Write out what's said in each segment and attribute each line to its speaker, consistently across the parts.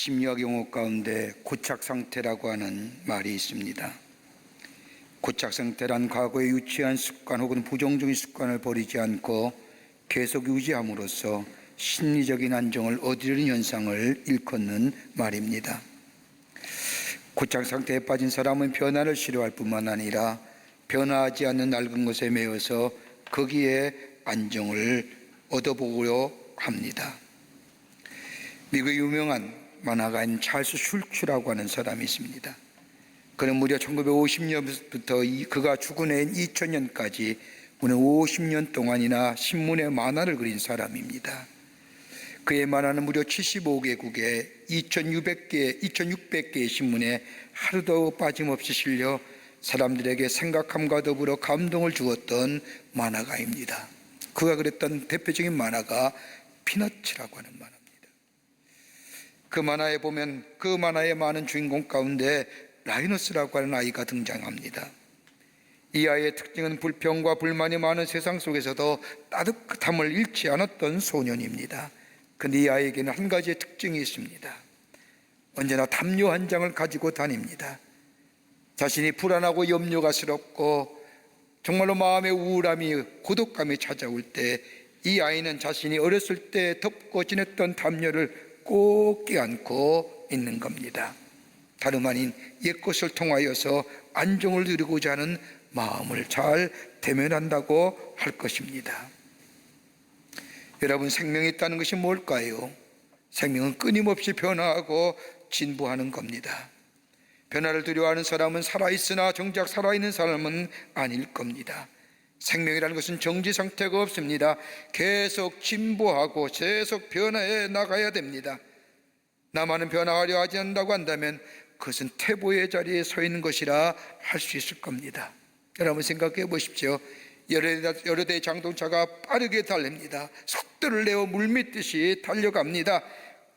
Speaker 1: 심리학 용어 가운데 고착 상태라고 하는 말이 있습니다. 고착 상태란 과거에 유치한 습관 혹은 부정적인 습관을 버리지 않고 계속 유지함으로써 심리적인 안정을 얻으려는 현상을 일컫는 말입니다. 고착 상태에 빠진 사람은 변화를 싫어할 뿐만 아니라 변화하지 않는 낡은 것에 매여서 거기에 안정을 얻어보려 합니다. 미국의 유명한 만화가인 찰스 슐츠라고 하는 사람이 있습니다. 그는 무려 1950년부터 그가 죽은 해인 2000년까지 무려 50년 동안이나 신문에 만화를 그린 사람입니다. 그의 만화는 무려 75개국에 2600개의 신문에 하루도 빠짐없이 실려 사람들에게 생각함과 더불어 감동을 주었던 만화가입니다. 그가 그렸던 대표적인 만화가 피너츠라고 하는 만화입니다. 그 만화에 보면 그 만화의 많은 주인공 가운데 라이너스라고 하는 아이가 등장합니다. 이 아이의 특징은 불평과 불만이 많은 세상 속에서도 따뜻함을 잃지 않았던 소년입니다. 그런데 이 아이에게는 한 가지의 특징이 있습니다. 언제나 담요 한 장을 가지고 다닙니다. 자신이 불안하고 염려가 스럽고 정말로 마음의 우울함이 고독감이 찾아올 때 이 아이는 자신이 어렸을 때 덮고 지냈던 담요를 꼭 껴안고 있는 겁니다. 다름 아닌 옛것을 통하여서 안정을 누리고자 하는 마음을 잘 대면한다고 할 것입니다. 여러분, 생명이 있다는 것이 뭘까요? 생명은 끊임없이 변화하고 진보하는 겁니다. 변화를 두려워하는 사람은 살아있으나 정작 살아있는 사람은 아닐 겁니다. 생명이라는 것은 정지 상태가 없습니다. 계속 진보하고 계속 변화해 나가야 됩니다. 나만은 변화하려 하지 않는다고 한다면 그것은 태보의 자리에 서 있는 것이라 할 수 있을 겁니다. 여러분 생각해 보십시오. 여러 대의 자동차가 빠르게 달립니다. 속도를 내어 물밀듯이 달려갑니다.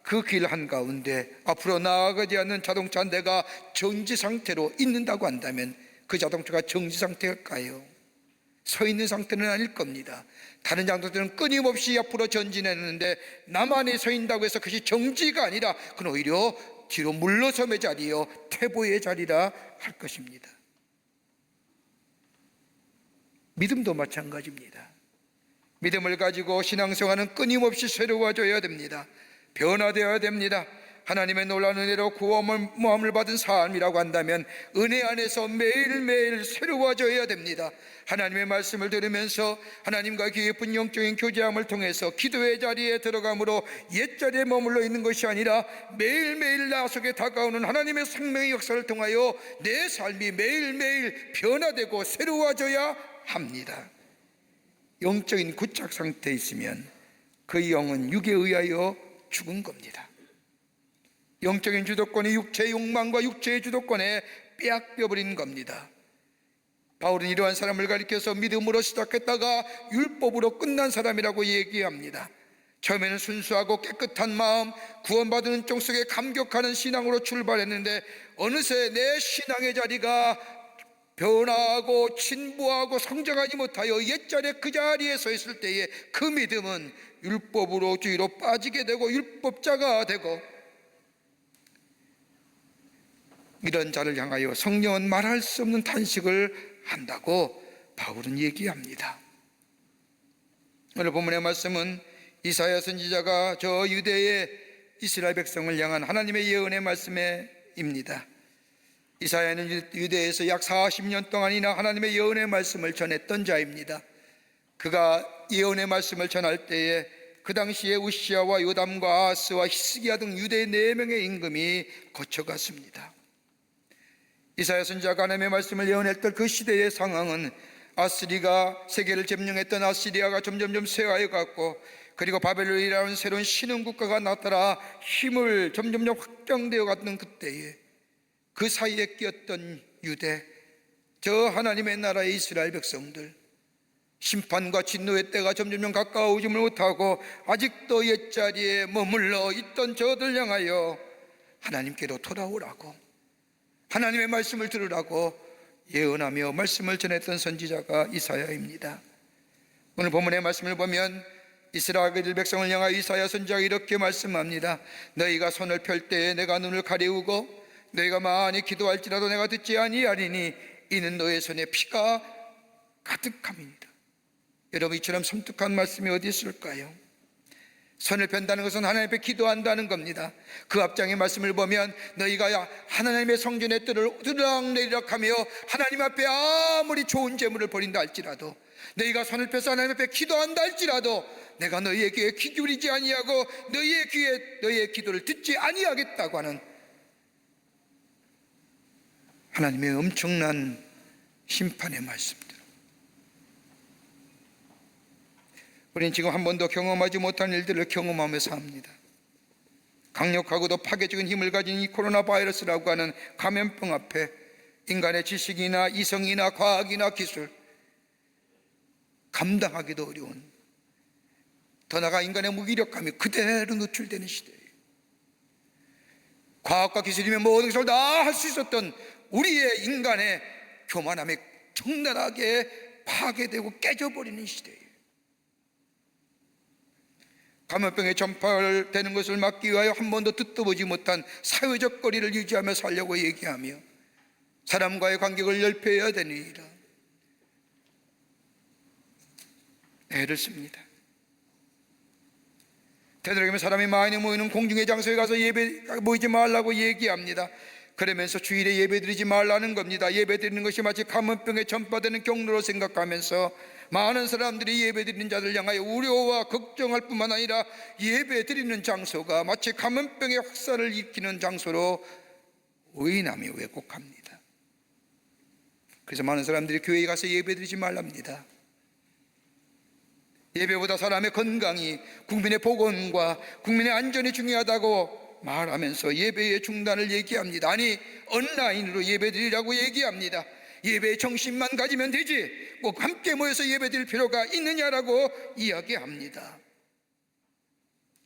Speaker 1: 그 길 한가운데 앞으로 나아가지 않는 자동차 한 대가 정지 상태로 있는다고 한다면 그 자동차가 정지 상태일까요? 서 있는 상태는 아닐 겁니다. 다른 자동차들은 끊임없이 앞으로 전진했는데 나만이 서 있다고 해서 그것이 정지가 아니라 그건 오히려 뒤로 물러섬의 자리요 퇴보의 자리라 할 것입니다. 믿음도 마찬가지입니다. 믿음을 가지고 신앙생활은 끊임없이 새로워져야 됩니다. 변화되어야 됩니다. 하나님의 놀라운 은혜로 구원을 받은 삶이라고 한다면 은혜 안에서 매일매일 새로워져야 됩니다. 하나님의 말씀을 들으면서 하나님과 깊은 영적인 교제함을 통해서 기도의 자리에 들어감으로 옛자리에 머물러 있는 것이 아니라 매일매일 나 속에 다가오는 하나님의 생명의 역사를 통하여 내 삶이 매일매일 변화되고 새로워져야 합니다. 영적인 고착 상태에 있으면 그 영은 육에 의하여 죽은 겁니다. 영적인 주도권이 육체의 욕망과 육체의 주도권에 빼앗겨버린 겁니다. 바울은 이러한 사람을 가리켜서 믿음으로 시작했다가 율법으로 끝난 사람이라고 얘기합니다. 처음에는 순수하고 깨끗한 마음, 구원받은 종 속에 감격하는 신앙으로 출발했는데 어느새 내 신앙의 자리가 변화하고 진보하고 성장하지 못하여 옛자리에 그 자리에 서 있을 때에 그 믿음은 율법으로 뒤로 빠지게 되고 율법자가 되고, 이런 자를 향하여 성령은 말할 수 없는 탄식을 한다고 바울은 얘기합니다. 오늘 본문의 말씀은 이사야 선지자가 저 유대의 이스라엘 백성을 향한 하나님의 예언의 말씀입니다. 이사야는 유대에서 약 40년 동안이나 하나님의 예언의 말씀을 전했던 자입니다. 그가 예언의 말씀을 전할 때에 그 당시에 우시야와 요담과 아하스와 히스기야 등 유대의 4명의 임금이 거쳐갔습니다. 이사야 선지자가 하나님의 말씀을 예언했던 그 시대의 상황은 아스리가 세계를 점령했던 아시리아가 점점점 쇠화해 갔고, 그리고 바벨론이라는 새로운 신흥 국가가 나타나 힘을 점점점 확장되어 갔던 그때에 그 사이에 끼었던 유대, 저 하나님의 나라의 이스라엘 백성들, 심판과 진노의 때가 점점점 가까워오지 못하고 아직도 옛자리에 머물러 있던 저들 향하여 하나님께로 돌아오라고, 하나님의 말씀을 들으라고 예언하며 말씀을 전했던 선지자가 이사야입니다. 오늘 본문의 말씀을 보면 이스라엘 백성을 향하여 이사야 선지자가 이렇게 말씀합니다. 너희가 손을 펼 때에 내가 눈을 가리우고 너희가 많이 기도할지라도 내가 듣지 아니하리니 이는 너희 손에 피가 가득함이니라. 여러분, 이처럼 섬뜩한 말씀이 어디 있을까요? 손을 편다는 것은 하나님 앞에 기도한다는 겁니다. 그 앞장의 말씀을 보면 너희가 하나님의 성전의 뜰을 들락내리락하며 하나님 앞에 아무리 좋은 재물을 버린다 할지라도, 너희가 손을 펴서 하나님 앞에 기도한다 할지라도 내가 너희의 귀에 귀 기울이지 아니하고 너희의 귀에 너희의 기도를 듣지 아니하겠다고 하는 하나님의 엄청난 심판의 말씀들. 우리는 지금 한 번도 경험하지 못한 일들을 경험하며 삽니다. 강력하고도 파괴적인 힘을 가진 이 코로나 바이러스라고 하는 감염병 앞에 인간의 지식이나 이성이나 과학이나 기술, 감당하기도 어려운, 더 나아가 인간의 무기력감이 그대로 노출되는 시대예요. 과학과 기술이면 모든 것을 다 할 수 있었던 우리의 인간의 교만함이 적나라하게 파괴되고 깨져버리는 시대예요. 감염병에 전파되는 것을 막기 위하여 한 번도 듣도 보지 못한 사회적 거리를 유지하며 살려고 얘기하며 사람과의 간격을 넓혀야 되니라 애를 씁니다. 되도록이면 사람이 많이 모이는 공중의 장소에 가서 예배 모이지 말라고 얘기합니다. 그러면서 주일에 예배 드리지 말라는 겁니다. 예배 드리는 것이 마치 감염병에 전파되는 경로로 생각하면서 많은 사람들이 예배 드리는 자들 향하여 우려와 걱정할 뿐만 아니라 예배 드리는 장소가 마치 감염병의 확산을 일으키는 장소로 오인하며 왜곡합니다. 그래서 많은 사람들이 교회에 가서 예배 드리지 말랍니다. 예배보다 사람의 건강이, 국민의 복원과 국민의 안전이 중요하다고 말하면서 예배의 중단을 얘기합니다. 아니, 온라인으로 예배 드리라고 얘기합니다. 예배의 정신만 가지면 되지 꼭 함께 모여서 예배 드릴 필요가 있느냐라고 이야기합니다.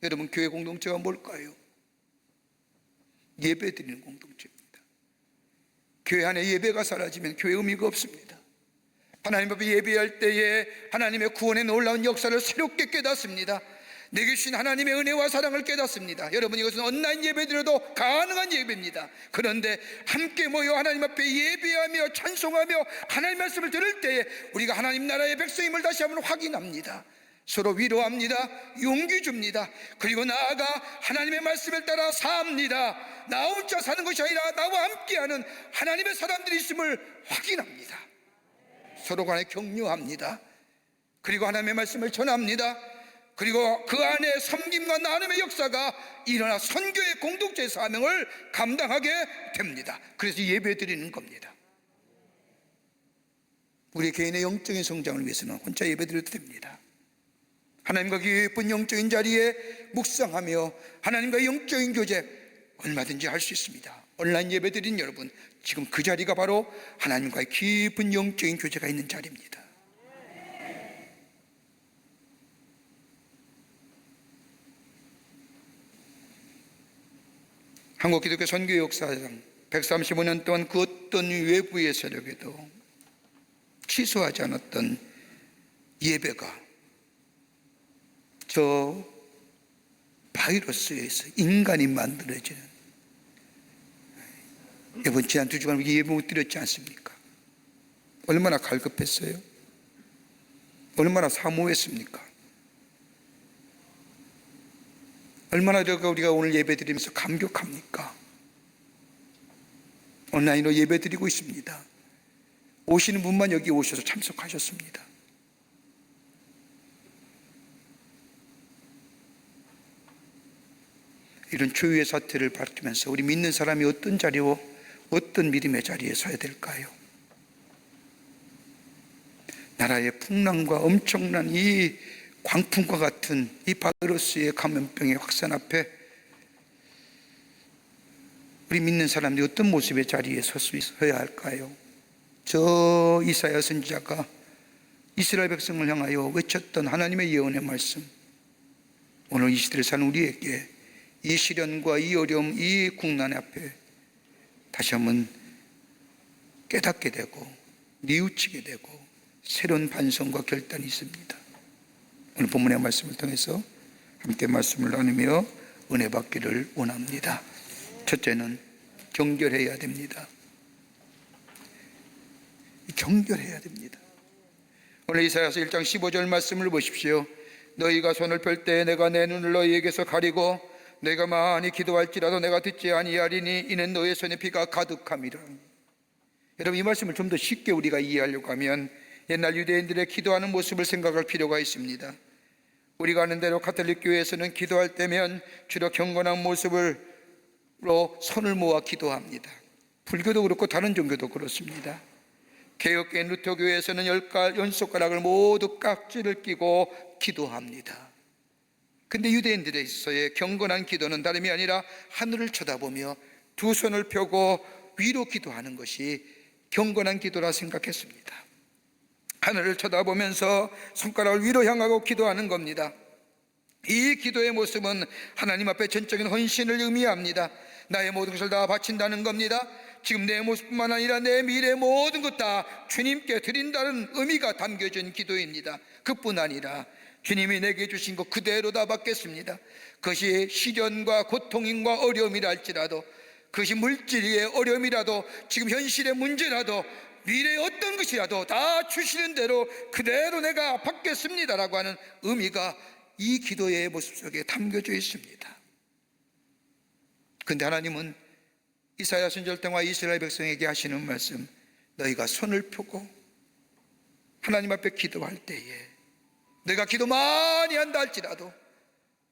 Speaker 1: 여러분, 교회 공동체가 뭘까요? 예배 드리는 공동체입니다. 교회 안에 예배가 사라지면 교회 의미가 없습니다. 하나님 앞에 예배할 때에 하나님의 구원의 놀라운 역사를 새롭게 깨닫습니다. 내게 주신 하나님의 은혜와 사랑을 깨닫습니다. 여러분, 이것은 온라인 예배드려도 가능한 예배입니다. 그런데 함께 모여 하나님 앞에 예배하며 찬송하며 하나님 말씀을 들을 때에 우리가 하나님 나라의 백성임을 다시 한번 확인합니다. 서로 위로합니다. 용기 줍니다. 그리고 나아가 하나님의 말씀을 따라 삽니다. 나 혼자 사는 것이 아니라 나와 함께하는 하나님의 사람들이 있음을 확인합니다. 서로 간에 격려합니다. 그리고 하나님의 말씀을 전합니다. 그리고 그 안에 섬김과 나눔의 역사가 일어나 선교의 공동체의 사명을 감당하게 됩니다. 그래서 예배 드리는 겁니다. 우리 개인의 영적인 성장을 위해서는 혼자 예배 드려도 됩니다. 하나님과 기쁜 영적인 자리에 묵상하며 하나님과 영적인 교제 얼마든지 할 수 있습니다. 온라인 예배 드린 여러분, 지금 그 자리가 바로 하나님과의 깊은 영적인 교제가 있는 자리입니다. 한국 기독교 선교 역사상 135년 동안 그 어떤 외부의 세력에도 취소하지 않았던 예배가 저 바이러스에서 인간이 만들어지는, 이번 지난 2주간 우리 예배 못 드렸지 않습니까? 얼마나 갈급했어요? 얼마나 사모했습니까? 얼마나 우리가 오늘 예배 드리면서 감격합니까? 온라인으로 예배 드리고 있습니다. 오시는 분만 여기 오셔서 참석하셨습니다. 이런 초유의 사태를 밝히면서 우리 믿는 사람이 어떤 자리로, 어떤 믿음의 자리에 서야 될까요? 나라의 풍랑과 엄청난 이 광풍과 같은 이 바이러스의 감염병의 확산 앞에 우리 믿는 사람들이 어떤 모습의 자리에 서야 할까요? 저 이사야 선지자가 이스라엘 백성을 향하여 외쳤던 하나님의 예언의 말씀, 오늘 이 시대를 사는 우리에게 이 시련과 이 어려움, 이 국난 앞에 다시 한번 깨닫게 되고 뉘우치게 되고 새로운 반성과 결단이 있습니다. 오늘 본문의 말씀을 통해서 함께 말씀을 나누며 은혜 받기를 원합니다. 첫째는 경결해야 됩니다. 경결해야 됩니다. 오늘 이사야서 1장 15절 말씀을 보십시오. 너희가 손을 펼 때 내가 내 눈을 너희에게서 가리고 내가 많이 기도할지라도 내가 듣지 아니하리니 이는 너의 손에 피가 가득함이라. 여러분, 이 말씀을 좀 더 쉽게 우리가 이해하려고 하면 옛날 유대인들의 기도하는 모습을 생각할 필요가 있습니다. 우리가 아는 대로 가톨릭 교회에서는 기도할 때면 주로 경건한 모습으로 손을 모아 기도합니다. 불교도 그렇고 다른 종교도 그렇습니다. 개혁교회 루터교회에서는 연손가락을 모두 깍지를 끼고 기도합니다. 근데 유대인들에서의 경건한 기도는 다름이 아니라 하늘을 쳐다보며 두 손을 펴고 위로 기도하는 것이 경건한 기도라 생각했습니다. 하늘을 쳐다보면서 손가락을 위로 향하고 기도하는 겁니다. 이 기도의 모습은 하나님 앞에 전적인 헌신을 의미합니다. 나의 모든 것을 다 바친다는 겁니다. 지금 내 모습뿐만 아니라 내 미래의 모든 것 다 주님께 드린다는 의미가 담겨진 기도입니다. 그뿐 아니라 주님이 내게 주신 것 그대로 다 받겠습니다. 그것이 시련과 고통과 어려움이라 할지라도, 그것이 물질의 어려움이라도, 지금 현실의 문제라도, 미래의 어떤 것이라도 다 주시는 대로 그대로 내가 받겠습니다라고 하는 의미가 이 기도의 모습 속에 담겨져 있습니다. 그런데 하나님은 이사야 선지자 통하 이스라엘 백성에게 하시는 말씀, 너희가 손을 펴고 하나님 앞에 기도할 때에 내가 기도 많이 한다 할지라도,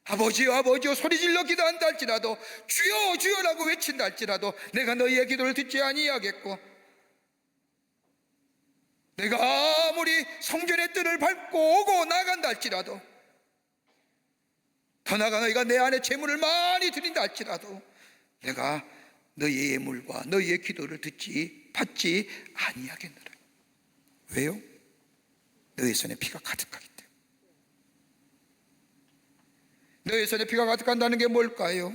Speaker 1: 아버지요 아버지요 소리질러 기도한다 할지라도, 주여 주여라고 외친다 할지라도 내가 너희의 기도를 듣지 아니하겠고, 내가 아무리 성전의 뜰을 밟고 오고 나간다 할지라도, 더 나아가 너희가 내 안에 재물을 많이 드린다 할지라도 내가 너희의 예물과 너희의 기도를 받지 아니하겠노라. 왜요? 너희 손에 피가 가득하기 때문에. 너희 손에 피가 가득한다는 게 뭘까요?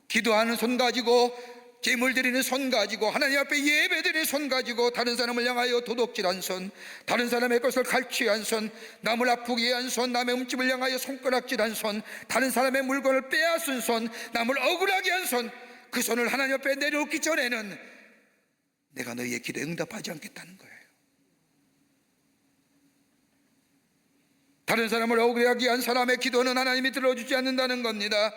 Speaker 1: 기도하는 손 가지고, 제물 드리는 손 가지고, 하나님 앞에 예배 드리는 손 가지고 다른 사람을 향하여 도둑질한 손, 다른 사람의 것을 갈취한 손, 남을 아프게 한 손, 남의 음집을 향하여 손가락질한 손, 다른 사람의 물건을 빼앗은 손, 남을 억울하게 한 손, 그 손을 하나님 앞에 내려놓기 전에는 내가 너희의 기도에 응답하지 않겠다는 거예요. 다른 사람을 억울하게 한 사람의 기도는 하나님이 들어주지 않는다는 겁니다.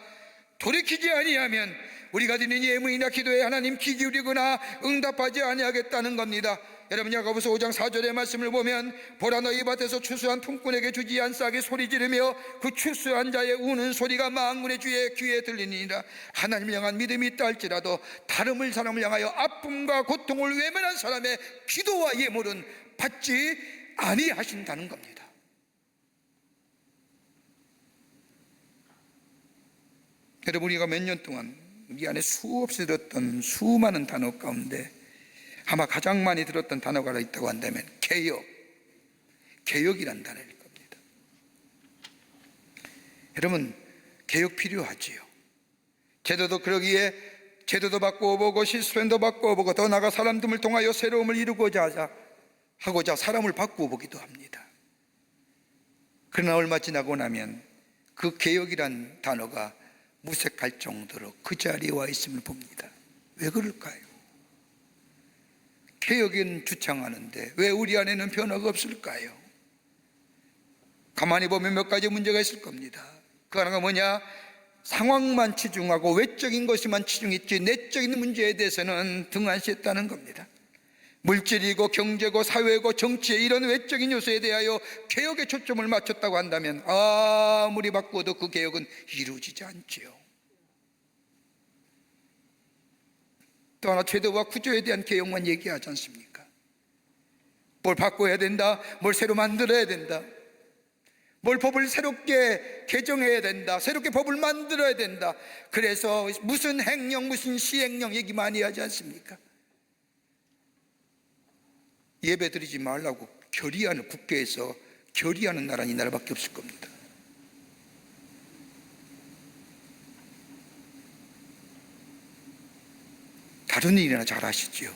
Speaker 1: 돌이키지 아니하면 우리가 드리는 예물이나 기도에 하나님 귀 기울이거나 응답하지 아니하겠다는 겁니다. 여러분, 야고보서 5장 4절의 말씀을 보면, 보라 너희 밭에서 추수한 품꾼에게 주지 않사하게 소리 지르며 그 추수한 자의 우는 소리가 만군의 주의 귀에 들리니라. 하나님을 향한 믿음이 있다 할지라도 다른 사람을 향하여 아픔과 고통을 외면한 사람의 기도와 예물은 받지 아니하신다는 겁니다. 여러분, 우리가 몇 년 동안 이 안에 수없이 들었던 수많은 단어 가운데 아마 가장 많이 들었던 단어가 있다고 한다면 개혁이란 단어일 겁니다. 여러분, 개혁 필요하지요. 제도도 그러기에 제도도 바꾸어보고 시스템도 바꾸어보고 더 나아가 사람들을 통하여 새로움을 이루고자 하고자 사람을 바꾸어보기도 합니다. 그러나 얼마 지나고 나면 그 개혁이란 단어가 무색할 정도로 그 자리에 와 있음을 봅니다. 왜 그럴까요? 개혁은 주창하는데 왜 우리 안에는 변화가 없을까요? 가만히 보면 몇 가지 문제가 있을 겁니다. 그 하나가 뭐냐? 상황만 치중하고 외적인 것에만 치중했지 내적인 문제에 대해서는 등한시했다는 겁니다. 물질이고 경제고 사회고 정치의 이런 외적인 요소에 대하여 개혁에 초점을 맞췄다고 한다면 아무리 바꾸어도 그 개혁은 이루어지지 않지요. 또 하나, 제도와 구조에 대한 개혁만 얘기하지 않습니까? 뭘 바꿔야 된다, 뭘 새로 만들어야 된다, 뭘 법을 새롭게 개정해야 된다, 새롭게 법을 만들어야 된다. 그래서 무슨 행령 무슨 시행령 얘기 많이 하지 않습니까? 예배 드리지 말라고 결의하는, 국회에서 결의하는 나라는 이 나라밖에 없을 겁니다. 다른 일이나 잘 아시죠?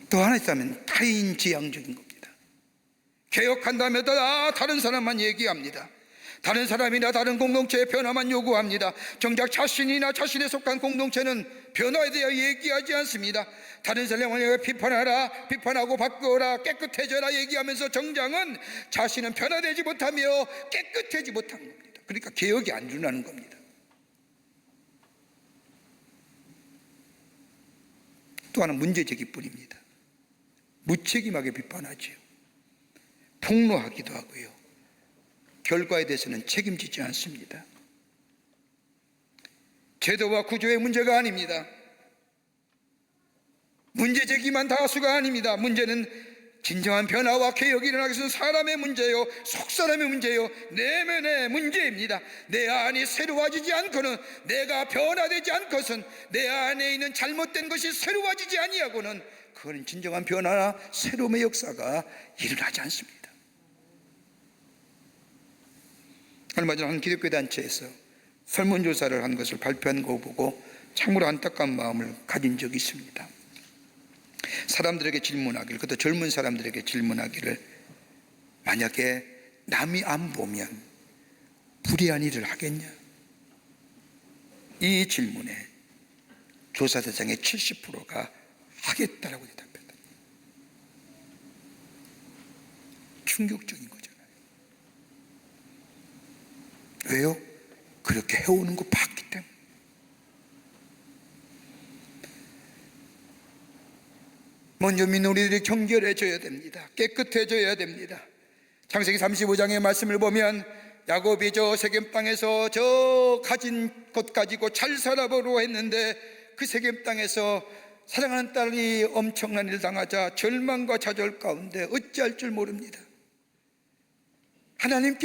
Speaker 1: 또 하나 있다면 타인지향적인 겁니다. 개혁한다면 다른 사람만 얘기합니다. 다른 사람이나 다른 공동체의 변화만 요구합니다. 정작 자신이나 자신에 속한 공동체는 변화에 대해 얘기하지 않습니다. 다른 사람을 비판하라, 비판하고 바꾸어라, 깨끗해져라 얘기하면서 정장은 자신은 변화되지 못하며 깨끗해지지 못한 겁니다. 그러니까 개혁이 안 일어나는 겁니다. 또 하나 문제제기뿐입니다. 무책임하게 비판하지요. 폭로하기도 하고요. 결과에 대해서는 책임지지 않습니다. 제도와 구조의 문제가 아닙니다. 문제제기만 다수가 아닙니다. 문제는 진정한 변화와 개혁이 일어나기 위해서는 사람의 문제요, 속사람의 문제요, 내면의 문제입니다. 내 안이 새로워지지 않고는, 내가 변화되지 않고선, 내 안에 있는 잘못된 것이 새로워지지 아니하고는 그거는 진정한 변화나 새로움의 역사가 일어나지 않습니다. 얼마 전 한 기독교 단체에서 설문조사를 한 것을 발표한 거 보고 참으로 안타까운 마음을 가진 적이 있습니다. 사람들에게 질문하기를, 그것도 젊은 사람들에게 질문하기를, 만약에 남이 안 보면 불의한 일을 하겠냐? 이 질문에 조사 대상의 70%가 하겠다라고 대답했다. 충격적인 거잖아요. 왜요? 그렇게 해오는 거 봤기 때문에. 먼저 우리들이 정결해져야 됩니다. 깨끗해져야 됩니다. 창세기 35장의 말씀을 보면 야곱이 저 세겜 땅에서 저 가진 것 가지고 잘 살아보려 했는데 그 세겜 땅에서 사랑하는 딸이 엄청난 일을 당하자 절망과 좌절 가운데 어찌할 줄 모릅니다. 하나님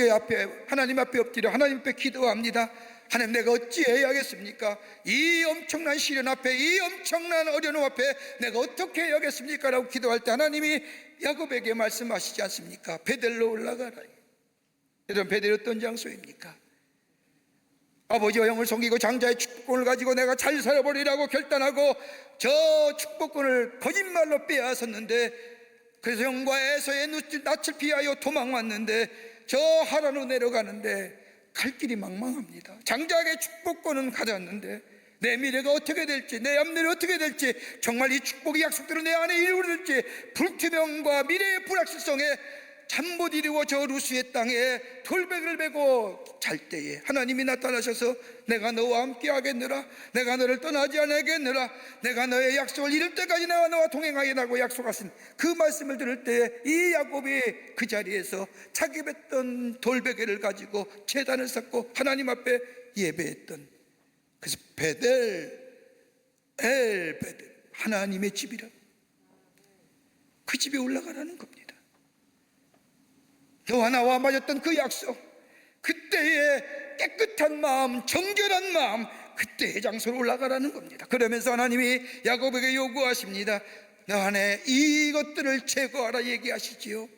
Speaker 1: 앞에 엎드려 하나님 앞에 기도합니다. 하나님, 내가 어찌해야겠습니까? 이 엄청난 시련 앞에, 이 엄청난 어려움 앞에 내가 어떻게 해야겠습니까? 라고 기도할 때 하나님이 야곱에게 말씀하시지 않습니까? 베델로 올라가라. 여러분, 베델이 어떤 장소입니까? 아버지와 형을 섬기고 장자의 축복권을 가지고 내가 잘 살아버리라고 결단하고 저 축복권을 거짓말로 빼앗았는데, 그래서 형과 에서의 낯을 피하여 도망왔는데 저 하란으로 내려가는데 갈 길이 망망합니다. 장자에게 축복권은 가졌는데 내 미래가 어떻게 될지, 내 앞날이 어떻게 될지, 정말 이 축복의 약속대로 내 안에 이루어질지 불투명과 미래의 불확실성에 잠 못 이루고 저 루스의 땅에 돌베개를 베고 잘 때에 하나님이 나타나셔서 내가 너와 함께 하겠느라, 내가 너를 떠나지 않겠느라, 내가 너의 약속을 이룰 때까지 내가 너와 동행하겠다고 약속하신 그 말씀을 들을 때에 이 야곱이 그 자리에서 자기 뱉던 돌베개를 가지고 제단을 쌓고 하나님 앞에 예배했던, 그래서 베델 하나님의 집이라, 그 집에 올라가라는 겁니다. 너와 나와 맺었던 그 약속, 그때의 깨끗한 마음, 정결한 마음, 그때의 장소로 올라가라는 겁니다. 그러면서 하나님이 야곱에게 요구하십니다. 너 안에 이것들을 제거하라 얘기하시지요.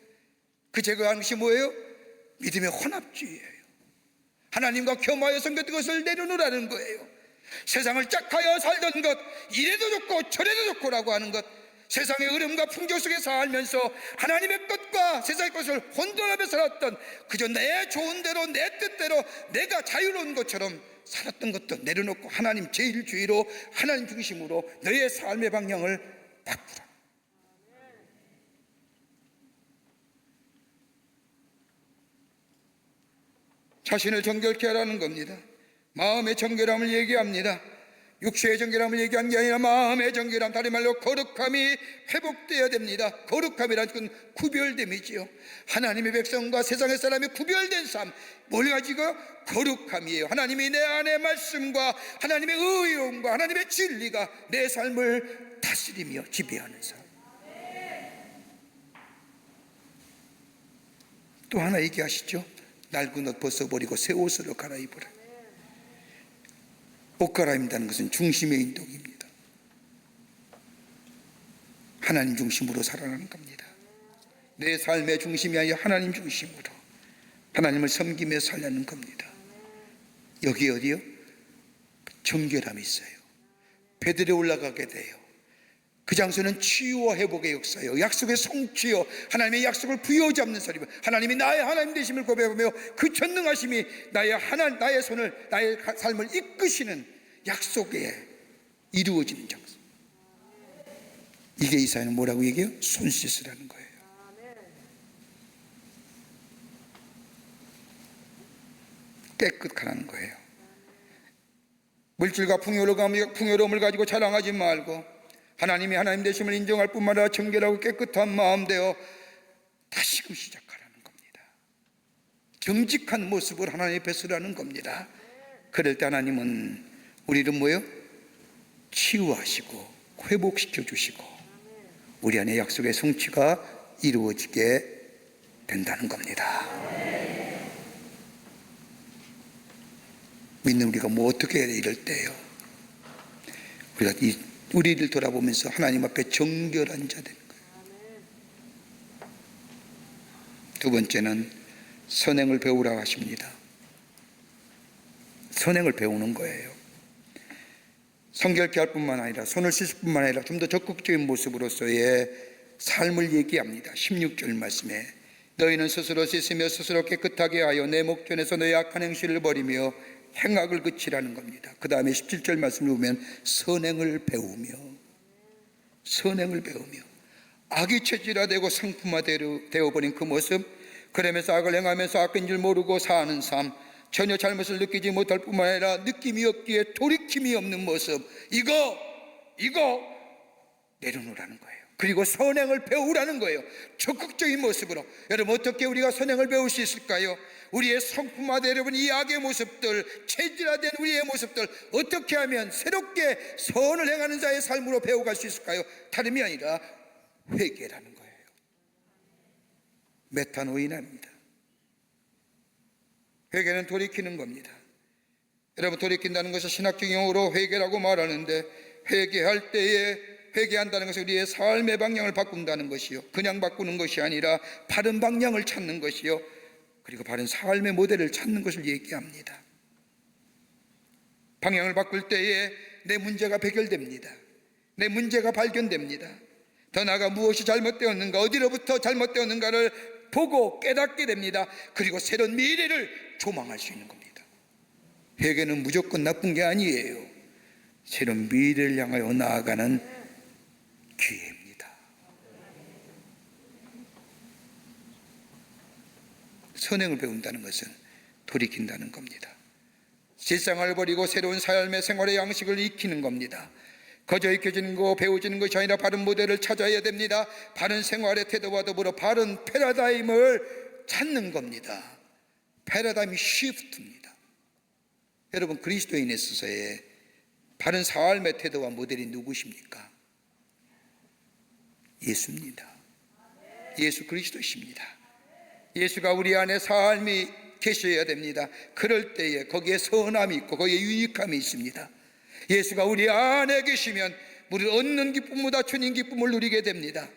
Speaker 1: 그 제거하는 것이 뭐예요? 믿음의 혼합주의예요. 하나님과 겸하여 섬겼던 것을 내려놓으라는 거예요. 세상을 짝하여 살던 것, 이래도 좋고 저래도 좋고라고 하는 것, 세상의 흐름과 풍조 속에 살면서 하나님의 것과 세상의 것을 혼돈하며 살았던, 그저 내 좋은 대로 내 뜻대로 내가 자유로운 것처럼 살았던 것도 내려놓고 하나님 제일주의로, 하나님 중심으로 너의 삶의 방향을 바꾸라. 자신을 정결케 하라는 겁니다. 마음의 정결함을 얘기합니다. 육체의 정결함을 얘기한 게 아니라 마음의 정결함, 다른 말로 거룩함이 회복되어야 됩니다. 거룩함이라는 건 구별됨이지요. 하나님의 백성과 세상의 사람이 구별된 삶, 뭘 가지고? 거룩함이에요. 하나님이 내 안의 말씀과 하나님의 의로움과 하나님의 진리가 내 삶을 다스리며 지배하는 삶. 또 하나 얘기하시죠. 낡은 옷 벗어버리고 새 옷으로 갈아입으라. 옷 갈아입는다는 것은 중심의 인도입니다. 하나님 중심으로 살아가는 겁니다. 내 삶의 중심이 아니라 하나님 중심으로 하나님을 섬기며 살려는 겁니다. 여기 어디요? 정결함이 있어요. 베델에 올라가게 돼요. 그 장소는 치유와 회복의 역사요, 약속의 성취요, 하나님의 약속을 부여잡는 소리며 하나님이 나의 하나님 되심을 고백하며 그 전능하심이 나의 손을, 나의 삶을 이끄시는 약속에 이루어지는 장소. 이게 이사야는 뭐라고 얘기해요? 손 씻으라는 거예요. 깨끗하라는 거예요. 물질과 풍요로움을 가지고 자랑하지 말고 하나님이 하나님 되심을 인정할 뿐만 아니라 정결하고 깨끗한 마음 되어 다시금 시작하라는 겁니다. 정직한 모습을 하나님 앞에 서라는 겁니다. 그럴 때 하나님은 우리를 뭐요? 치유하시고 회복시켜 주시고 우리 안에 약속의 성취가 이루어지게 된다는 겁니다. 믿는 우리가 뭐 어떻게 해야 돼? 이럴 때요, 우리가 우리를 돌아보면서 하나님 앞에 정결한 자 되는 거예요. 두 번째는 선행을 배우라 하십니다. 선행을 배우는 거예요. 성결케 할 뿐만 아니라 손을 씻을 뿐만 아니라 좀 더 적극적인 모습으로서의 삶을 얘기합니다. 16절 말씀에 너희는 스스로 씻으며 스스로 깨끗하게 하여 내 목전에서 너희 악한 행실을 버리며 행악을 그치라는 겁니다. 그 다음에 17절 말씀을 보면 선행을 배우며 악이 체질화되고 상품화되어버린 그 모습, 그러면서 악을 행하면서 악인 줄 모르고 사는 삶, 전혀 잘못을 느끼지 못할 뿐만 아니라 느낌이 없기에 돌이킴이 없는 모습, 이거 내려놓으라는 거예요. 그리고 선행을 배우라는 거예요. 적극적인 모습으로. 여러분, 어떻게 우리가 선행을 배울 수 있을까요? 우리의 성품화되어버린 이 악의 모습들, 체질화된 우리의 모습들 어떻게 하면 새롭게 선을 행하는 자의 삶으로 배워갈 수 있을까요? 다름이 아니라 회개라는 거예요. 메타노이나입니다. 회개는 돌이키는 겁니다. 여러분, 돌이킨다는 것은 신학적 용어로 회개라고 말하는데, 회개할 때에 회개한다는 것은 우리의 삶의 방향을 바꾼다는 것이요, 그냥 바꾸는 것이 아니라 바른 방향을 찾는 것이요, 그리고 바른 삶의 모델을 찾는 것을 얘기합니다. 방향을 바꿀 때에 내 문제가 해결됩니다. 내 문제가 발견됩니다. 더 나아가 무엇이 잘못되었는가, 어디로부터 잘못되었는가를 보고 깨닫게 됩니다. 그리고 새로운 미래를 조망할 수 있는 겁니다. 회개는 무조건 나쁜 게 아니에요. 새로운 미래를 향하여 나아가는 기회입니다. 선행을 배운다는 것은 돌이킨다는 겁니다. 실상을 버리고 새로운 삶의 생활의 양식을 익히는 겁니다. 거저 익혀지는 거, 배워지는 것이 아니라 바른 모델을 찾아야 됩니다. 바른 생활의 태도와 더불어 바른 패러다임을 찾는 겁니다. 패러다임이 시프트입니다. 여러분, 그리스도인에 있어서의 바른 삶의 태도와 모델이 누구십니까? 예수입니다. 예수 그리스도이십니다. 예수가 우리 안에 삶이 계셔야 됩니다. 그럴 때에 거기에 선함이 있고 거기에 유익함이 있습니다. 예수가 우리 안에 계시면 우리를 얻는 기쁨보다 주님 기쁨을 누리게 됩니다.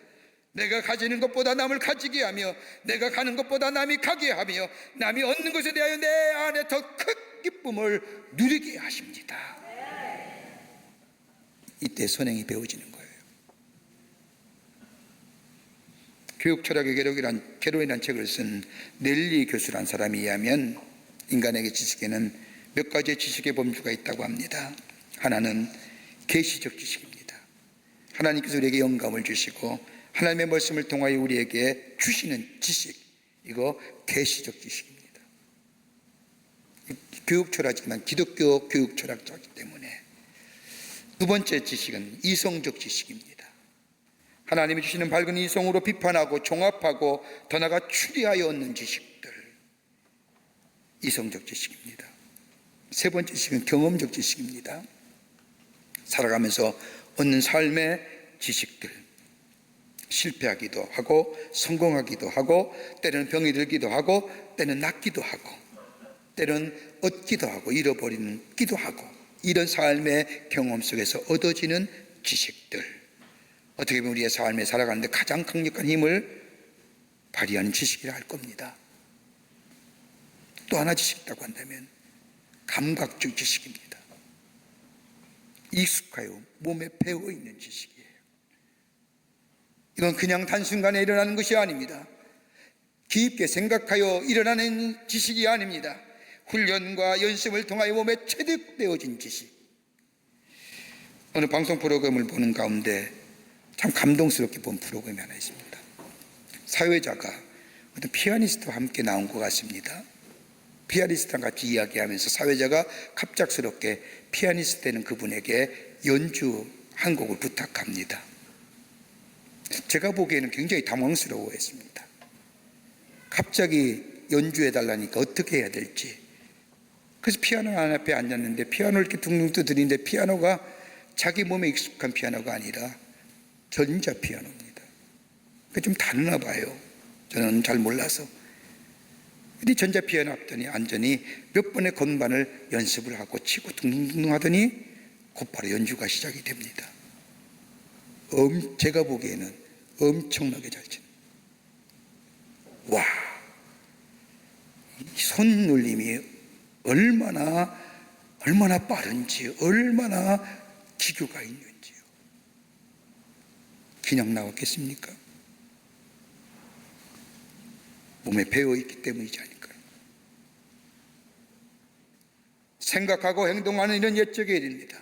Speaker 1: 내가 가지는 것보다 남을 가지게 하며 내가 가는 것보다 남이 가게 하며 남이 얻는 것에 대하여 내 안에 더 큰 기쁨을 누리게 하십니다. 이때 선행이 배워지는 거예요. 교육철학의 개론이라는 책을 쓴 넬리 교수란 사람에 의하면 인간에게 지식에는 몇 가지의 지식의 범주가 있다고 합니다. 하나는 계시적 지식입니다. 하나님께서 우리에게 영감을 주시고 하나님의 말씀을 통하여 우리에게 주시는 지식, 이거 계시적 지식입니다. 교육철학이지만 기독교 교육철학자이기 때문에. 두 번째 지식은 이성적 지식입니다. 하나님이 주시는 밝은 이성으로 비판하고 종합하고 더 나아가 추리하여 얻는 지식들, 이성적 지식입니다. 세 번째 지식은 경험적 지식입니다. 살아가면서 얻는 삶의 지식들, 실패하기도 하고 성공하기도 하고 때로는 병이 들기도 하고 때로는 낫기도 하고 때로는 얻기도 하고 잃어버리기도 하고, 이런 삶의 경험 속에서 얻어지는 지식들, 어떻게 보면 우리의 삶에 살아가는데 가장 강력한 힘을 발휘하는 지식이라 할 겁니다. 또 하나 지식이라고 한다면 감각적 지식입니다. 익숙하여 몸에 배어있는 지식이에요. 이건 그냥 단순간에 일어나는 것이 아닙니다. 깊게 생각하여 일어나는 지식이 아닙니다. 훈련과 연습을 통하여 몸에 체득되어진 지식. 어느 방송 프로그램을 보는 가운데 참 감동스럽게 본 프로그램이 하나 있습니다. 사회자가 어떤 피아니스트와 함께 나온 것 같습니다. 피아니스트랑 같이 이야기하면서 사회자가 갑작스럽게 피아니스트 되는 그분에게 연주 한 곡을 부탁합니다. 제가 보기에는 굉장히 당황스러워했습니다. 갑자기 연주해 달라니까 어떻게 해야 될지. 그래서 피아노 앞에 앉았는데 피아노를 이렇게 둥둥 두드리는데 피아노가 자기 몸에 익숙한 피아노가 아니라 전자 피아노입니다. 그게 좀 다르나 봐요. 저는 잘 몰라서. 근데 전자 피아노 앞더니 앉으니 몇 번의 건반을 연습을 하고 치고 둥둥둥 하더니 곧바로 연주가 시작이 됩니다. 제가 보기에는 엄청나게 잘 치는. 와, 손 눌림이 얼마나 빠른지, 얼마나 기교가 있는지요. 그냥 나왔겠습니까? 몸에 배어있기 때문이지 않을까요? 생각하고 행동하는 일은 옛적의 일입니다.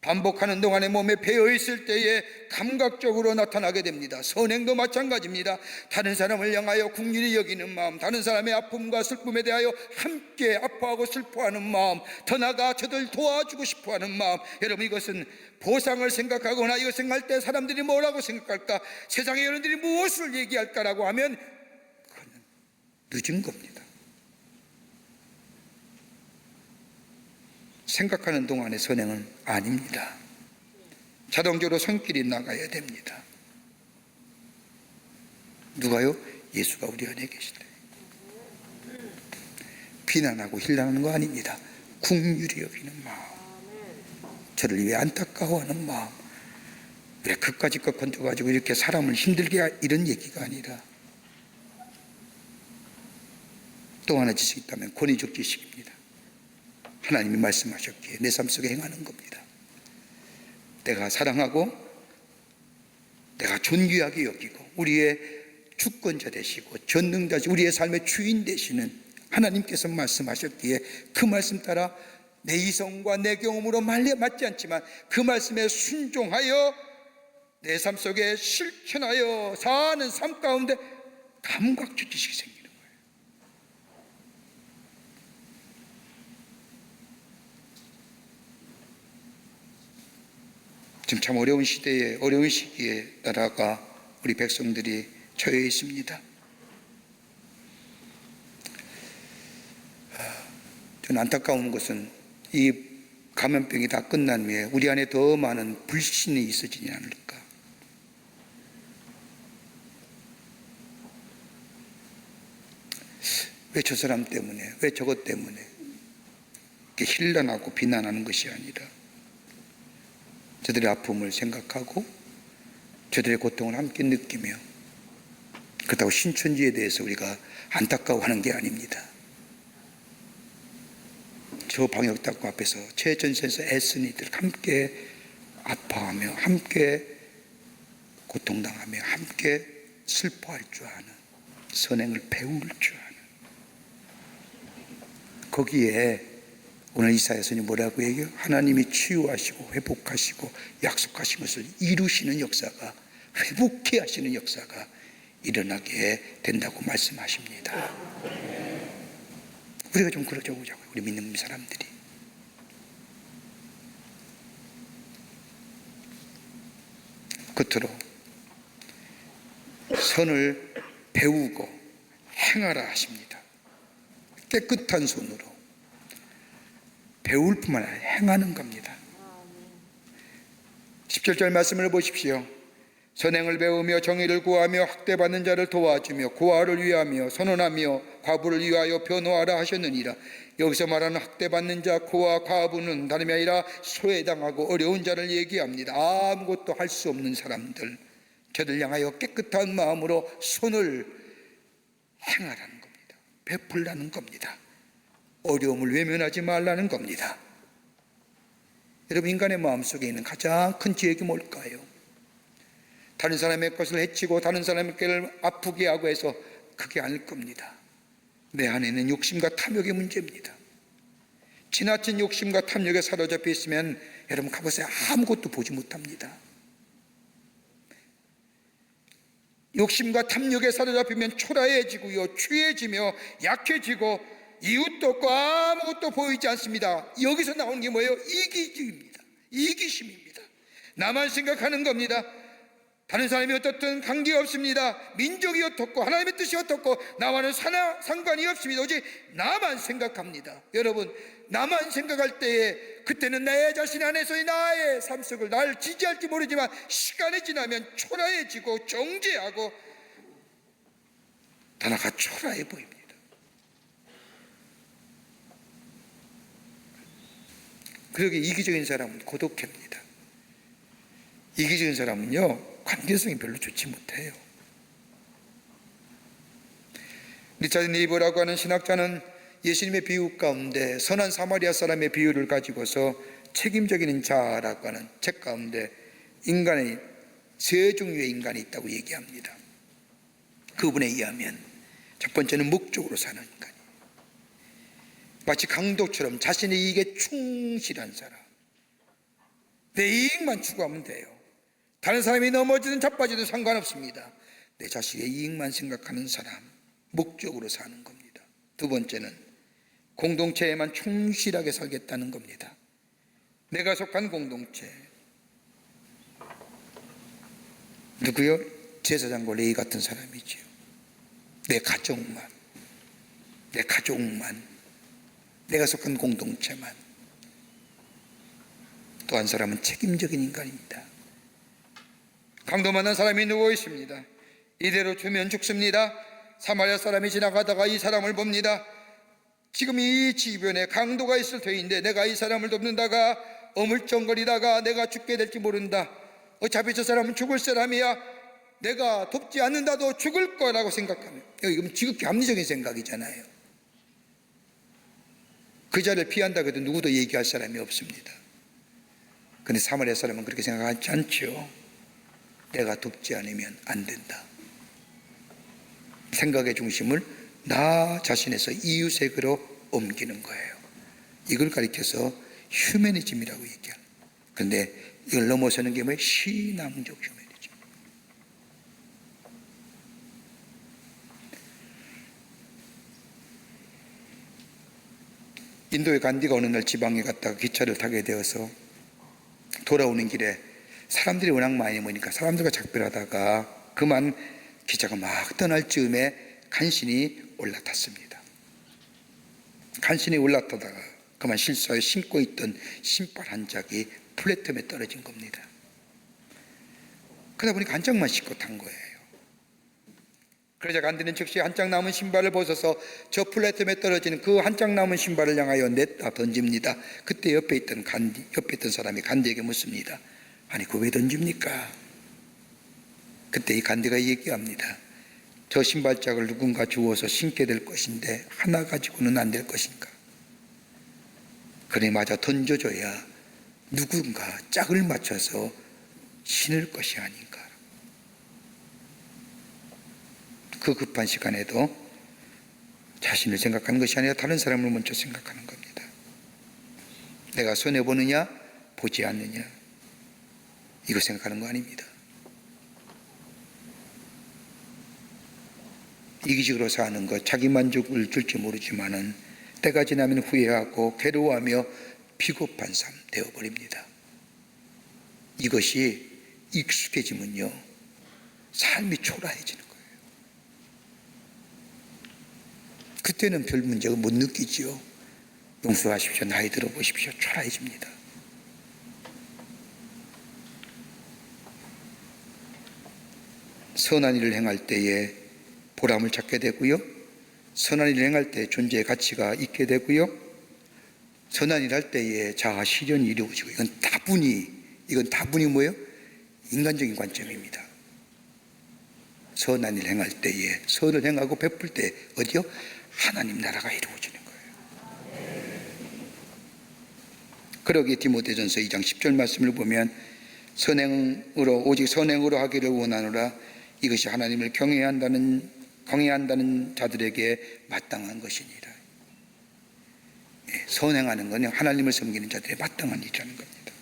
Speaker 1: 반복하는 동안에 몸에 배어있을 때에 감각적으로 나타나게 됩니다. 선행도 마찬가지입니다. 다른 사람을 향하여 긍휼히 여기는 마음, 다른 사람의 아픔과 슬픔에 대하여 함께 아파하고 슬퍼하는 마음, 더 나아가 저들 도와주고 싶어하는 마음. 여러분, 이것은 보상을 생각하거나 이거 생각할 때 사람들이 뭐라고 생각할까, 세상의 여러분들이 무엇을 얘기할까라고 하면 그건 늦은 겁니다. 생각하는 동안의 선행은 아닙니다. 자동적으로 손길이 나가야 됩니다. 누가요? 예수가 우리 안에 계시다. 비난하고 힐난하는 거 아닙니다. 긍휼히 여기는 마음, 저를 위해 안타까워하는 마음. 왜 그까짓 것 건져가지고 이렇게 사람을 힘들게, 이런 얘기가 아니라 또 하나 지식이 있다면 권위적 지식입니다. 하나님이 말씀하셨기에 내 삶 속에 행하는 겁니다. 내가 사랑하고 내가 존귀하게 여기고 우리의 주권자 되시고 전능자시 우리의 삶의 주인 되시는 하나님께서 말씀하셨기에 그 말씀 따라 내 이성과 내 경험으로 맞지 않지만 그 말씀에 순종하여 내 삶 속에 실천하여 사는 삶 가운데 감각적 지식이 생깁니다. 지금 참 어려운 시대에, 어려운 시기에 나라가, 우리 백성들이 처해 있습니다. 저는 안타까운 것은 이 감염병이 다 끝난 후에 우리 안에 더 많은 불신이 있어지지 않을까. 왜 저 사람 때문에, 왜 저것 때문에 이렇게 힐난하고 비난하는 것이 아니라 저들의 아픔을 생각하고 저들의 고통을 함께 느끼며, 그렇다고 신천지에 대해서 우리가 안타까워하는 게 아닙니다. 저 방역당국 앞에서 최전선에서 애쓰는 이들 함께 아파하며 함께 고통당하며 함께 슬퍼할 줄 아는, 선행을 배울 줄 아는, 거기에 오늘 이사야서는 뭐라고 얘기해요? 하나님이 치유하시고 회복하시고 약속하신 것을 이루시는 역사가, 회복해 하시는 역사가 일어나게 된다고 말씀하십니다. 우리가 좀 그러자 보자고요. 우리 믿는 사람들이. 끝으로 선을 배우고 행하라 하십니다. 깨끗한 손으로 배울 뿐만 아니라 행하는 겁니다. 17절 말씀을 보십시오. 선행을 배우며 정의를 구하며 학대받는 자를 도와주며 고아를 위하며 선언하며 과부를 위하여 변호하라 하셨느니라. 여기서 말하는 학대받는 자, 고아, 과부는 다름이 아니라 소외당하고 어려운 자를 얘기합니다. 아무것도 할 수 없는 사람들, 저들 향하여 깨끗한 마음으로 손을 행하라는 겁니다. 베풀라는 겁니다. 어려움을 외면하지 말라는 겁니다. 여러분, 인간의 마음속에 있는 가장 큰 지혜가 뭘까요? 다른 사람의 것을 해치고 다른 사람의 것을 아프게 하고 해서 그게 아닐 겁니다. 내 안에 있는 욕심과 탐욕의 문제입니다. 지나친 욕심과 탐욕에 사로잡혀 있으면 여러분 가보세요. 아무것도 보지 못합니다. 욕심과 탐욕에 사로잡히면 초라해지고요, 취해지며 약해지고 이웃도 없고 아무것도 보이지 않습니다. 여기서 나오는 게 뭐예요? 이기심입니다. 이기심입니다. 나만 생각하는 겁니다. 다른 사람이 어떻든 관계없습니다. 민족이 어떻고 하나님의 뜻이 어떻고 나와는 상관이 없습니다. 오직 나만 생각합니다. 여러분, 나만 생각할 때에 그때는 내 자신 안에서의 나의 삶 속을 날 지지할지 모르지만 시간이 지나면 초라해지고 정죄하고 하나가 초라해 보입니다. 그러게 이기적인 사람은 고독합니다. 이기적인 사람은요, 관계성이 별로 좋지 못해요. 리차드 니버라고 하는 신학자는 예수님의 비유 가운데 선한 사마리아 사람의 비유를 가지고서 책임적인 자라고 하는 책 가운데 인간의 세 종류의 인간이 있다고 얘기합니다. 그분에 의하면 첫 번째는 목적으로 사는 인간이에요. 마치 강도처럼 자신의 이익에 충실한 사람, 내 이익만 추구하면 돼요. 다른 사람이 넘어지든 자빠지든 상관없습니다. 내 자식의 이익만 생각하는 사람, 목적으로 사는 겁니다. 두 번째는 공동체에만 충실하게 살겠다는 겁니다. 내가 속한 공동체, 누구요? 제사장과 레위 같은 사람이지요. 내 가족만, 내가 속한 공동체만. 또 한 사람은 책임적인 인간입니다. 강도 만난 사람이 누워 있습니다. 이대로 두면 죽습니다. 사마리아 사람이 지나가다가 이 사람을 봅니다. 지금 이 주변에 강도가 있을 터인데 내가 이 사람을 돕는다가 어물쩡거리다가 내가 죽게 될지 모른다. 어차피 저 사람은 죽을 사람이야. 내가 돕지 않는다도 죽을 거라고 생각하면, 이건 지극히 합리적인 생각이잖아요. 그 자를 피한다고 해도 누구도 얘기할 사람이 없습니다. 그런데 사마리아 사람은 그렇게 생각하지 않죠. 내가 돕지 않으면 안 된다. 생각의 중심을 나 자신에서 이웃에게로 옮기는 거예요. 이걸 가리켜서 휴머니즘이라고 얘기합니다. 그런데 이걸 넘어서는 게 뭐예요? 신앙적 휴머니즘. 인도의 간디가 어느 날 지방에 갔다가 기차를 타게 되어서 돌아오는 길에 사람들이 워낙 많이 모이니까 사람들과 작별하다가 그만 기차가 막 떠날 즈음에 간신히 올라탔습니다. 간신히 올라타다가 그만 실수하여 신고 있던 신발 한 짝이 플랫폼에 떨어진 겁니다. 그러다 보니까 한 짝만 신고 탄 거예요. 그러자 간디는 즉시 한 짝 남은 신발을 벗어서 저 플랫폼에 떨어지는 그 한 짝 남은 신발을 향하여 냈다 던집니다. 그때 옆에 있던 사람이 간디에게 묻습니다. 아니, 그거 왜 던집니까? 그때 이 간디가 얘기합니다. 저 신발짝을 누군가 주워서 신게 될 것인데 하나 가지고는 안 될 것인가? 그래, 맞아, 던져줘야 누군가 짝을 맞춰서 신을 것이 아닌가. 그 급한 시간에도 자신을 생각하는 것이 아니라 다른 사람을 먼저 생각하는 겁니다. 내가 손해보느냐 보지 않느냐, 이거 생각하는 거 아닙니다. 이기적으로 사는 것, 자기 만족을 줄지 모르지만은 때가 지나면 후회하고 괴로워하며 비겁한 삶 되어버립니다. 이것이 익숙해지면요, 삶이 초라해지는 거예요. 그때는 별 문제가 못 느끼지요. 용서하십시오. 나이 들어보십시오. 초라해집니다. 선한 일을 행할 때에 보람을 찾게 되고요, 선한 일을 행할 때 존재의 가치가 있게 되고요, 선한 일을 할 때에 자아 실현이 이루어지고, 이건 다분히 뭐예요? 인간적인 관점입니다. 선한 일을 행할 때에, 선을 행하고 베풀 때 어디요? 하나님 나라가 이루어지는 거예요. 그러기에 디모데전서 2장 10절 말씀을 보면 선행으로 오직 선행으로 하기를 원하노라. 이것이 하나님을 경외한다는 자들에게 마땅한 것이니라. 선행하는 건 하나님을 섬기는 자들의 마땅한 일이라는 겁니다.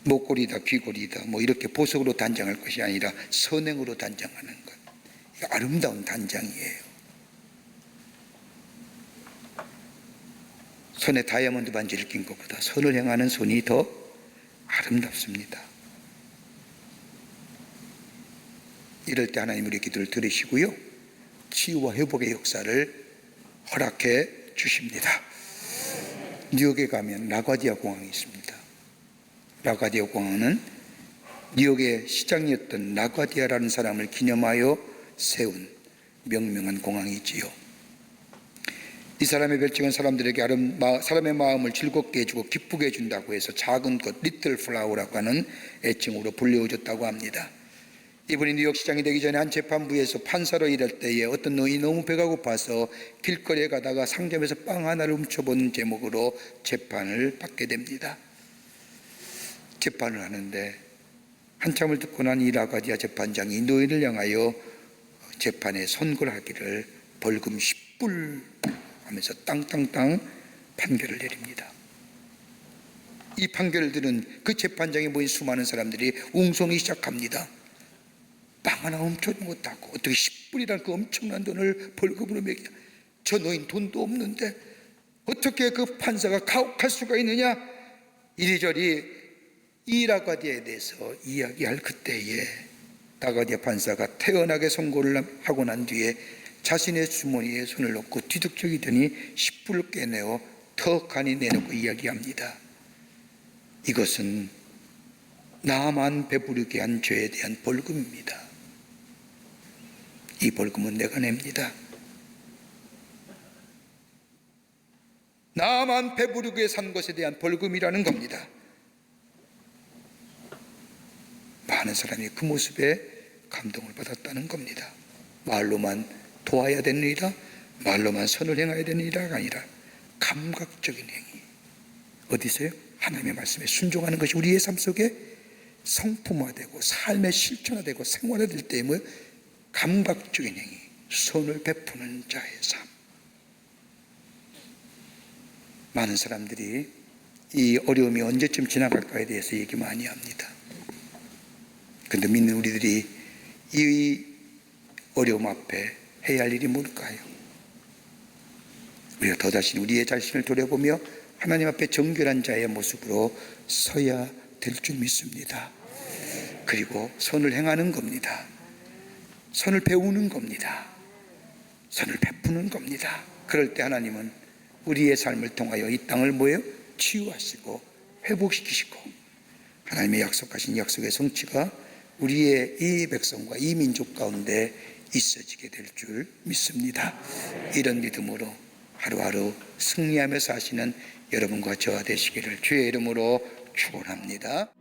Speaker 1: 목걸이다 귀걸이다 뭐 이렇게 보석으로 단장할 것이 아니라 선행으로 단장하는 것. 이거 아름다운 단장이에요. 손에 다이아몬드 반지를 낀 것보다 선을 행하는 손이 더 아름답습니다. 이럴 때 하나님 우리 기도를 들으시고요, 치유와 회복의 역사를 허락해 주십니다. 뉴욕에 가면 라과디아 공항이 있습니다. 라과디아 공항은 뉴욕의 시장이었던 라과디아라는 사람을 기념하여 세운 명명한 공항이지요. 이 사람의 별칭은 사람들에게 사람의 마음을 즐겁게 해주고 기쁘게 해준다고 해서 작은 것, 리틀 플라워라고 하는 애칭으로 불려오졌다고 합니다. 이분이 뉴욕 시장이 되기 전에 한 재판부에서 판사로 일할 때에 어떤 노인이 너무 배가 고파서 길거리에 가다가 상점에서 빵 하나를 훔쳐본 제목으로 재판을 받게 됩니다. 재판을 하는데 한참을 듣고 난 이 라과디아 재판장이 노인을 향하여 재판에 선고하기를 벌금 10불 하면서 땅땅땅 판결을 내립니다. 이 판결을 들은 그 재판장에 모인 수많은 사람들이 웅성이 시작합니다. 빵 하나 훔쳐준 것도 하고 어떻게 10불이라는 그 엄청난 돈을 벌금으로 매기냐. 저 노인 돈도 없는데 어떻게 그 판사가 가혹할 수가 있느냐. 이리저리 이 라과디아에 대해서 이야기할 그때에 라과디아 판사가 태연하게 선고를 하고 난 뒤에 자신의 주머니에 손을 넣고 뒤득적이더니 10불을 깨내어 더 간이 내놓고 이야기합니다. 이것은 나만 배부르게 한 죄에 대한 벌금입니다. 이 벌금은 내가 냅니다. 나만 배부르게 산 것에 대한 벌금이라는 겁니다. 많은 사람이 그 모습에 감동을 받았다는 겁니다. 말로만 도와야 되느니라, 말로만 선을 행해야 되느니라가 아니라 감각적인 행위. 어디서요? 하나님의 말씀에 순종하는 것이 우리의 삶 속에 성품화되고 삶의 실천화되고 생활화될 때에 뭐 감각적인 행위, 선을 베푸는 자의 삶. 많은 사람들이 이 어려움이 언제쯤 지나갈까에 대해서 얘기 많이 합니다. 그런데 믿는 우리들이 이 어려움 앞에 해야 할 일이 뭘까요? 우리가 더다시 우리의 자신을 돌아보며 하나님 앞에 정결한 자의 모습으로 서야 될 줄 믿습니다. 그리고 선을 행하는 겁니다. 선을 배우는 겁니다. 선을 베푸는 겁니다. 그럴 때 하나님은 우리의 삶을 통하여 이 땅을 뭐예요? 치유하시고 회복시키시고 하나님의 약속하신 약속의 성취가 우리의 이 백성과 이 민족 가운데 있어지게 될 줄 믿습니다. 이런 믿음으로 하루하루 승리하며 사시는 여러분과 저와 되시기를 주의 이름으로 축원합니다.